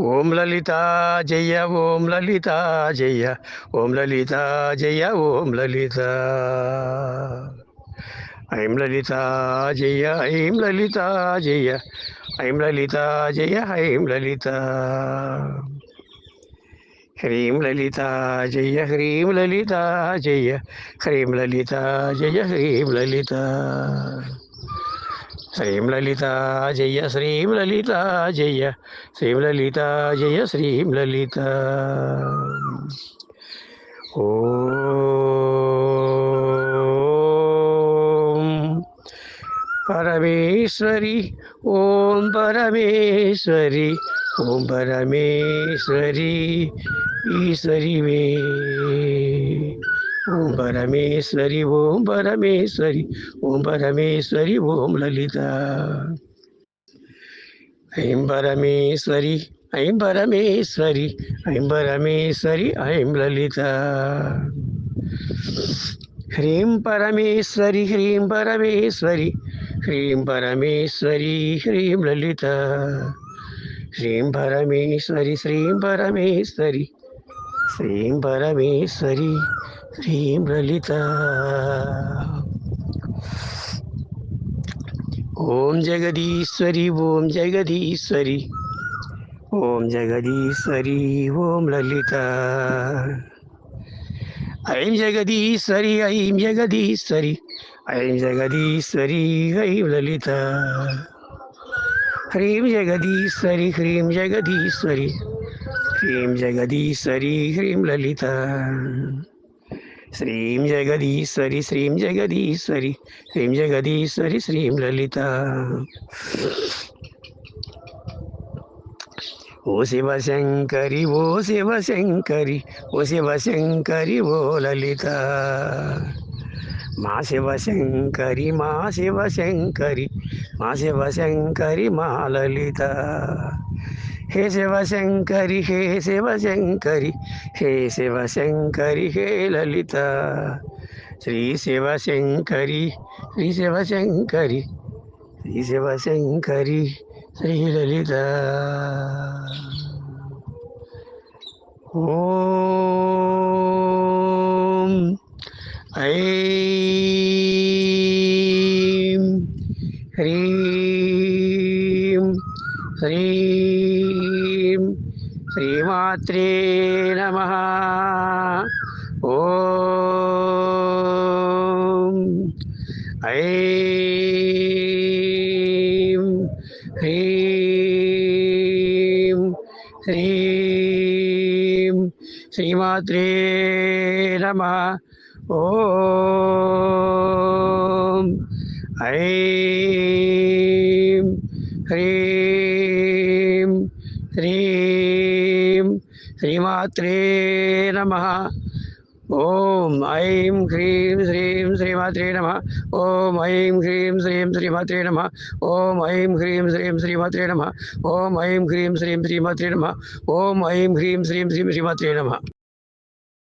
ఓం లలితా జయ ఓం లలితా జయ ఓం లలితా జయ ఓం లలిత ఐం లలితా జయ ఐం లలితా జయ ఐం లలితా జయ ఐం లలిత హ్రీం లలితా జయ హ్రీం లలితా జయ హ్రీం లలితా జయ హ్రీం లలిత శ్రీం లలితా జయ శ్రీం లలితా జయ శ్రీం లలితా జయ శ్రీం లలిత ఓం పరమేశ్వరి ఓం పరమేశ్వరి ఓం పరమేశ్వరి ఈశ్వరి మే ఓం పరమేశ్వరి ఓం పరమేశ్వరి ఓం పరమేశ్వరి ఓం లలిత ఐం పరమేశ్వరి ఐం పరమేశ్వరి ఐం పరమేశ్వరి ఐం లలిత హ్రీం పరమేశ్వరి హ్రీం పరమేశ్వరి హ్రీం పరమేశ్వరి హ్రీం లలిత హ్రీం పరమేశ్వరి శ్రీం పరమేశ్వరి శ్రీం పరమేశ్వరి శ్రీం లలిత ఓం జగదీశ్వరి ఓం జగదీశ్వరి ఓం జగదీశ్వరి ఓం లలిత ఐం జగదీశ్వరి ఐం జగదీశ్వరి ఐం జగదీశ్వరి ఐం లలిత హ్రీం జగదీశ్వరి హ్రీం జగదీశ్వరి హ్రీం జగదీశ్వరి హ్రీం లలిత శ్రీం జగదీశ్వరి శ్రీం జగదీశ్వరి శ్రీం జగదీశ్వరి శ్రీం లలిత ఓ శివశంకరి ఓ శివశంకరి ఓ శివశంకరి ఓ లలిత మా శివశంకరి మా శివశంకరి మా శివశంకరి మా లలిత హే శివశంకరి హే శివశంకరి హే శివశంకరి హే లలిత శ్రీ శివశంకరి శ్రీ శివశంకరి శ్రీ శివశంకరి శ్రీ లలిత ఓం ఐం హ్రీం శ్రీం శ్రీమాత్రే నమః ఓం ఐం హ్రీం శ్రీం శ్రీమాత్రే నమః ఓం ఐం హ్రీం శ్రీం శ్రీమాత్రే నమః ఓం ఐం హ్రీం శ్రీం శ్రీమాత్రే నమః ఓం ఐం హ్రీం శ్రీం శ్రీమాత్రే నమః ఓం ఐం హ్రీం శ్రీం శ్రీమాత్రే నమః ఓం ఐం హ్రీం శ్రీం శ్రీమాత్రే నమః ఓం ఐం హ్రీం శ్రీం శ్రీమాత్రే నమః